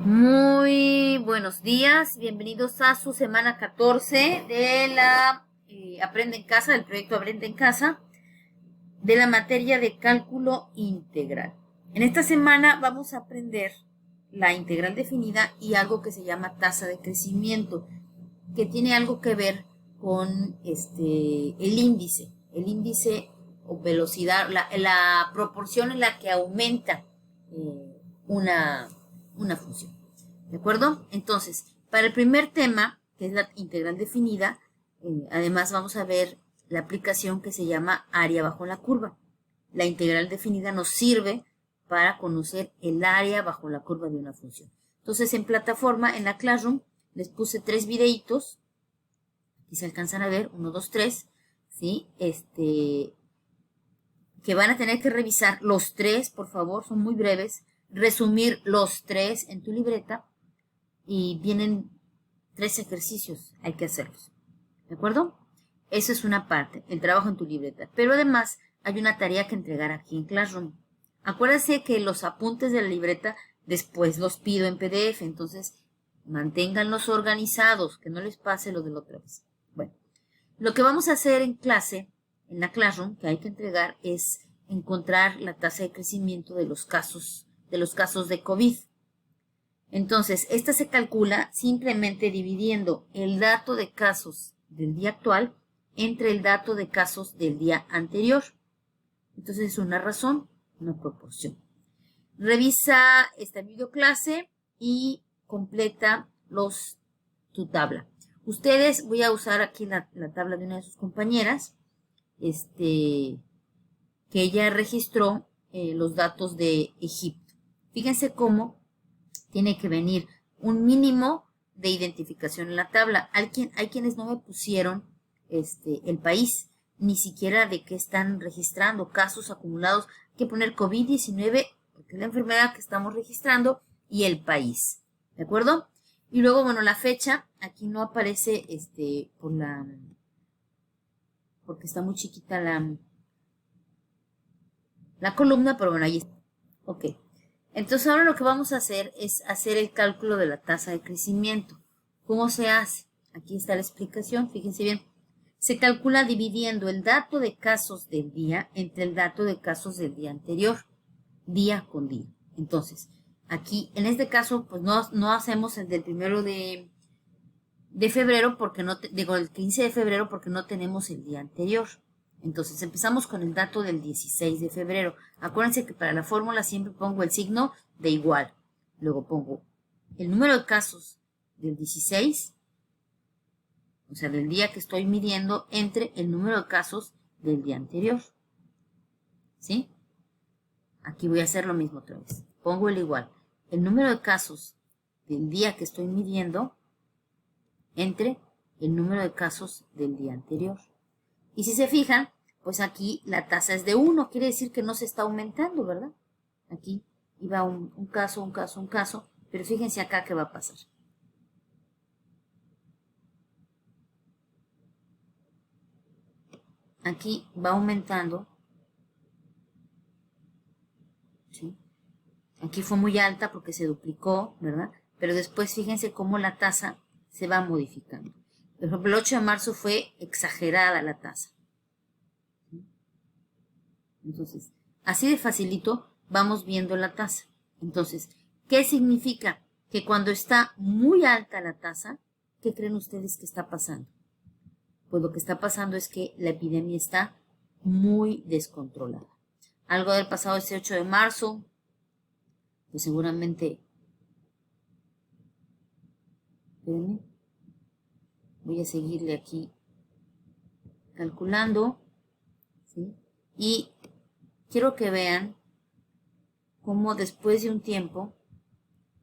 Muy buenos días, bienvenidos a su semana 14 de la Aprende en Casa, del proyecto Aprende en Casa, de la materia de cálculo integral. En esta semana vamos a aprender la integral definida y algo que se llama tasa de crecimiento, que tiene algo que ver con el índice o velocidad, la proporción en la que aumenta una función. ¿De acuerdo? Entonces, para el primer tema, que es la integral definida, además vamos a ver la aplicación que se llama área bajo la curva. La integral definida nos sirve para conocer el área bajo la curva de una función. Entonces, en plataforma, en la Classroom, les puse 3 videitos. Aquí se alcanzan a ver, 1, 2, 3, ¿sí? Que van a tener que revisar los 3, por favor, son muy breves. Resumir los 3 en tu libreta y vienen 3 ejercicios, hay que hacerlos. ¿De acuerdo? Eso es una parte, el trabajo en tu libreta. Pero además hay una tarea que entregar aquí en Classroom. Acuérdense que los apuntes de la libreta después los pido en PDF, entonces manténganlos organizados, que no les pase lo de la otra vez. Bueno, lo que vamos a hacer en clase, en la Classroom, que hay que entregar, es encontrar la tasa de crecimiento de los casos de COVID. Entonces, esta se calcula simplemente dividiendo el dato de casos del día actual entre el dato de casos del día anterior. Entonces, es una razón, una proporción. Revisa esta videoclase y completa tu tabla. Ustedes, voy a usar aquí la tabla de una de sus compañeras, que ella registró los datos de Egipto. Fíjense cómo tiene que venir un mínimo de identificación en la tabla. Hay quienes no me pusieron el país, ni siquiera de qué están registrando, casos acumulados. Hay que poner COVID-19, porque es la enfermedad que estamos registrando, y el país. ¿De acuerdo? Y luego, bueno, la fecha, aquí no aparece porque está muy chiquita la columna, pero bueno, ahí está. Ok. Entonces ahora lo que vamos a hacer es hacer el cálculo de la tasa de crecimiento. ¿Cómo se hace? Aquí está la explicación, fíjense bien. Se calcula dividiendo el dato de casos del día entre el dato de casos del día anterior, día con día. Entonces, aquí, en este caso, pues no hacemos el del 1 de febrero, porque digo, el 15 de febrero porque no tenemos el día anterior. Entonces empezamos con el dato del 16 de febrero. Acuérdense que para la fórmula siempre pongo el signo de igual. Luego pongo el número de casos del 16, o sea, del día que estoy midiendo, entre el número de casos del día anterior. ¿Sí? Aquí voy a hacer lo mismo otra vez. Pongo el igual. El número de casos del día que estoy midiendo entre el número de casos del día anterior. Y si se fijan, pues aquí la tasa es de 1, quiere decir que no se está aumentando, ¿verdad? Aquí iba un caso, pero fíjense acá qué va a pasar. Aquí va aumentando, ¿sí? Aquí fue muy alta porque se duplicó, ¿verdad? Pero después fíjense cómo la tasa se va modificando. Por ejemplo, el 8 de marzo fue exagerada la tasa. Entonces, así de facilito vamos viendo la tasa. Entonces, ¿qué significa? Que cuando está muy alta la tasa, ¿qué creen ustedes que está pasando? Pues lo que está pasando es que la epidemia está muy descontrolada. Algo del pasado ese 8 de marzo, pues seguramente, espérenme, voy a seguirle aquí calculando, ¿sí? Y quiero que vean cómo después de un tiempo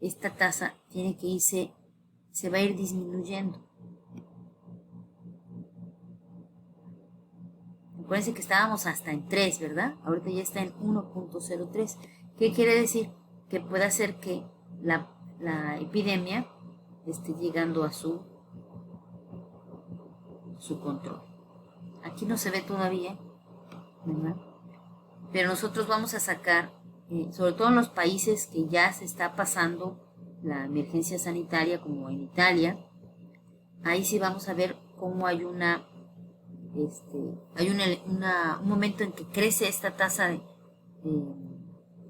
esta tasa tiene que se va a ir disminuyendo. Acuérdense que estábamos hasta en 3, ¿verdad? Ahorita ya está en 1.03. ¿Qué quiere decir? Que puede hacer que la epidemia esté llegando a su control. Aquí no se ve todavía, ¿verdad? Pero nosotros vamos a sacar, sobre todo en los países que ya se está pasando la emergencia sanitaria como en Italia, ahí sí vamos a ver cómo hay un momento en que crece esta tasa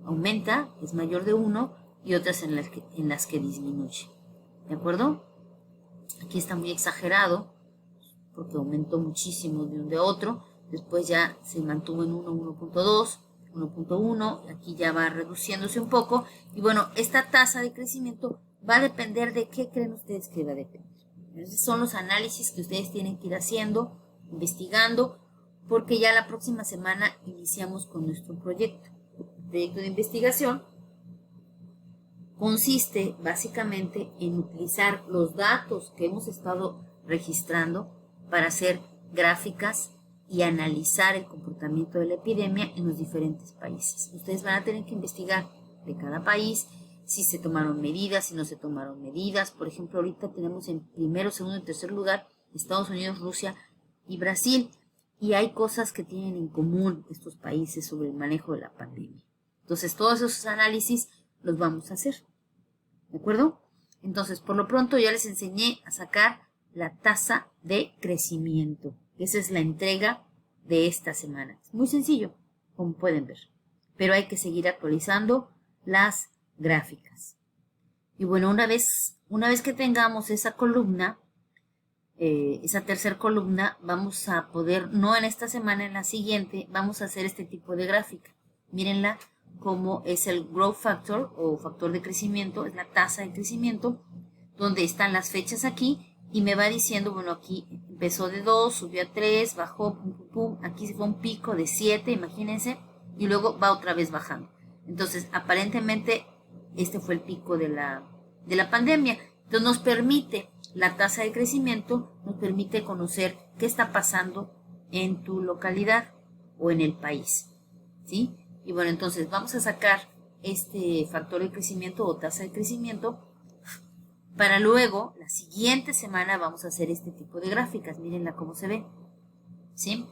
aumenta, es mayor de 1, y otras en las que disminuye. ¿De acuerdo? Aquí está muy exagerado, porque aumentó muchísimo de un de otro, después ya se mantuvo en 1, 1.2, 1.1, aquí ya va reduciéndose un poco, y bueno, esta tasa de crecimiento va a depender de qué creen ustedes que va a depender. Esos son los análisis que ustedes tienen que ir haciendo, investigando, porque ya la próxima semana iniciamos con nuestro proyecto. El proyecto de investigación consiste básicamente en utilizar los datos que hemos estado registrando para hacer gráficas y analizar el comportamiento de la epidemia en los diferentes países. Ustedes van a tener que investigar de cada país si se tomaron medidas, si no se tomaron medidas. Por ejemplo, ahorita tenemos en primero, segundo y tercer lugar Estados Unidos, Rusia y Brasil. Y hay cosas que tienen en común estos países sobre el manejo de la pandemia. Entonces, todos esos análisis los vamos a hacer. ¿De acuerdo? Entonces, por lo pronto ya les enseñé a sacar la tasa de crecimiento. Esa es la entrega de esta semana. Es muy sencillo, como pueden ver. Pero hay que seguir actualizando las gráficas. Y bueno, una vez que tengamos esa columna, esa tercera columna, vamos a poder, no en esta semana, en la siguiente, vamos a hacer este tipo de gráfica. Mírenla como es el growth factor o factor de crecimiento, es la tasa de crecimiento, donde están las fechas aquí y me va diciendo, bueno, aquí empezó de 2, subió a 3, bajó, pum, pum, pum, aquí fue un pico de 7, imagínense, y luego va otra vez bajando. Entonces, aparentemente, este fue el pico de la pandemia. Entonces, nos permite, la tasa de crecimiento, nos permite conocer qué está pasando en tu localidad o en el país, ¿sí? Y bueno, entonces vamos a sacar este factor de crecimiento o tasa de crecimiento para luego, la siguiente semana, vamos a hacer este tipo de gráficas. Mírenla cómo se ve, ¿sí?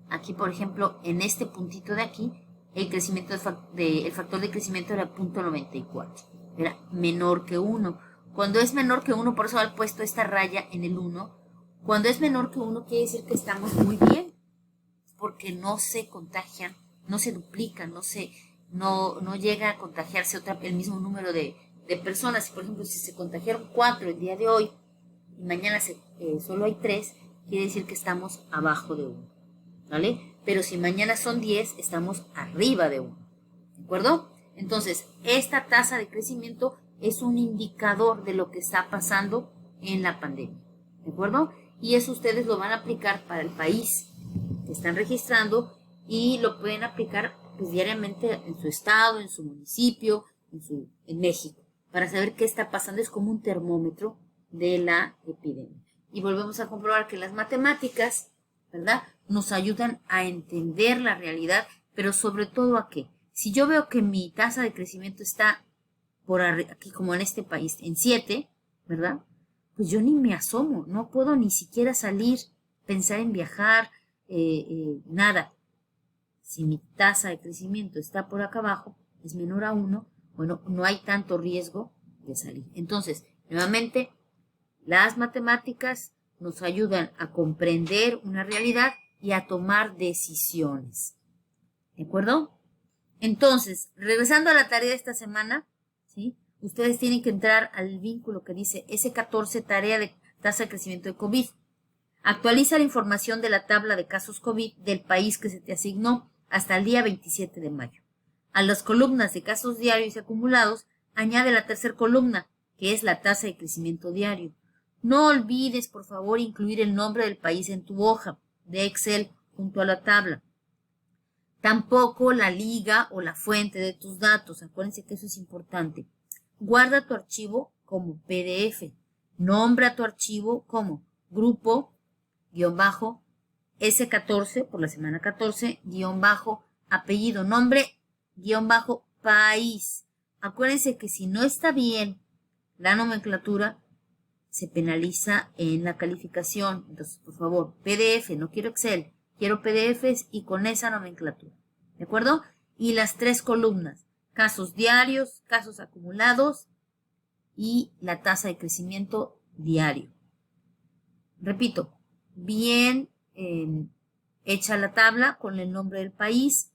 Aquí, por ejemplo, en este puntito de aquí, el crecimiento el factor de crecimiento era 0.94. Era menor que 1. Cuando es menor que 1, por eso he puesto esta raya en el 1. Cuando es menor que 1, quiere decir que estamos muy bien, porque no se contagian, no se duplican, no llega a contagiarse el mismo número de personas. Por ejemplo, si se contagiaron 4 el día de hoy y mañana solo hay 3, quiere decir que estamos abajo de 1, ¿vale? Pero si mañana son 10, estamos arriba de 1, ¿de acuerdo? Entonces, esta tasa de crecimiento es un indicador de lo que está pasando en la pandemia, ¿de acuerdo? Y eso ustedes lo van a aplicar para el país que están registrando y lo pueden aplicar pues, diariamente en su estado, en su municipio, en México, para saber qué está pasando. Es como un termómetro de la epidemia. Y volvemos a comprobar que las matemáticas, ¿verdad?, nos ayudan a entender la realidad, pero sobre todo a qué. Si yo veo que mi tasa de crecimiento está por aquí, como en este país, en 7, ¿verdad?, pues yo ni me asomo, no puedo ni siquiera salir, pensar en viajar, nada. Si mi tasa de crecimiento está por acá abajo, es menor a 1, bueno, no hay tanto riesgo de salir. Entonces, nuevamente, las matemáticas nos ayudan a comprender una realidad y a tomar decisiones. ¿De acuerdo? Entonces, regresando a la tarea de esta semana, ¿sí?, ustedes tienen que entrar al vínculo que dice S14, tarea de tasa de crecimiento de COVID. Actualiza la información de la tabla de casos COVID del país que se te asignó hasta el día 27 de mayo. A las columnas de casos diarios y acumulados, añade la tercera columna, que es la tasa de crecimiento diario. No olvides, por favor, incluir el nombre del país en tu hoja de Excel junto a la tabla. Tampoco la liga o la fuente de tus datos. Acuérdense que eso es importante. Guarda tu archivo como PDF. Nombra tu archivo como grupo S14 por la semana 14 apellido, nombre país. Acuérdense que si no está bien la nomenclatura, se penaliza en la calificación. Entonces, por favor, PDF, no quiero Excel, quiero PDFs y con esa nomenclatura. ¿De acuerdo? Y las 3 columnas, casos diarios, casos acumulados y la tasa de crecimiento diario. Repito, bien hecha la tabla con el nombre del país,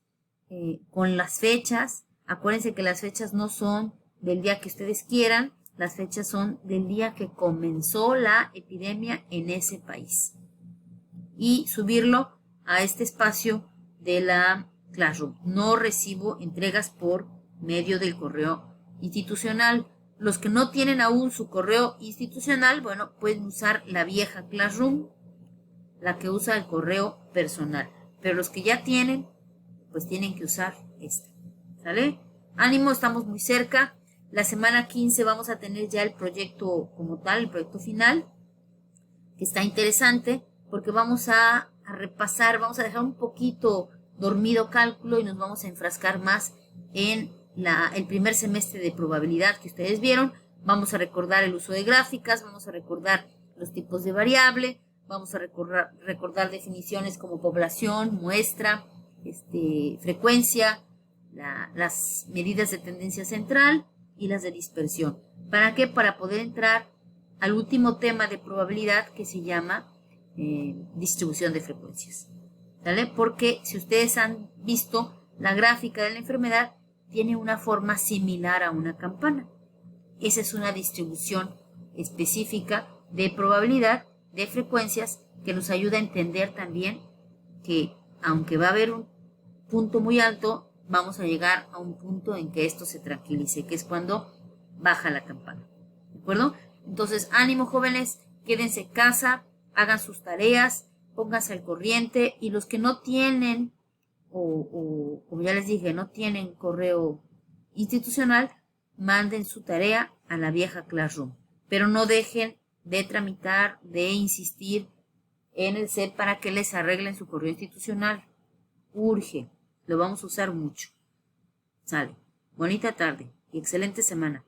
con las fechas. Acuérdense que las fechas no son del día que ustedes quieran, las fechas son del día que comenzó la epidemia en ese país. Y subirlo a este espacio de la Classroom. No recibo entregas por medio del correo institucional. Los que no tienen aún su correo institucional, bueno, pueden usar la vieja Classroom, la que usa el correo personal. Pero los que ya tienen, pues tienen que usar esta. ¿Sale? Ánimo, estamos muy cerca. La semana 15 vamos a tener ya el proyecto como tal, el proyecto final, que está interesante porque vamos a repasar, vamos a dejar un poquito dormido cálculo y nos vamos a enfrascar más en el primer semestre de probabilidad que ustedes vieron. Vamos a recordar el uso de gráficas, vamos a recordar los tipos de variable, vamos a recordar definiciones como población, muestra, frecuencia, las medidas de tendencia central y las de dispersión. ¿Para qué? Para poder entrar al último tema de probabilidad que se llama distribución de frecuencias. ¿Sale? Porque si ustedes han visto, la gráfica de la enfermedad tiene una forma similar a una campana. Esa es una distribución específica de probabilidad de frecuencias que nos ayuda a entender también que aunque va a haber un punto muy alto, vamos a llegar a un punto en que esto se tranquilice, que es cuando baja la campana. ¿De acuerdo? Entonces, ánimo jóvenes, quédense en casa, hagan sus tareas, pónganse al corriente, y los que no tienen, o como ya les dije, no tienen correo institucional, manden su tarea a la vieja Classroom. Pero no dejen de tramitar, de insistir en el CEP para que les arreglen su correo institucional. Urge, lo vamos a usar mucho. Sale. Bonita tarde y excelente semana.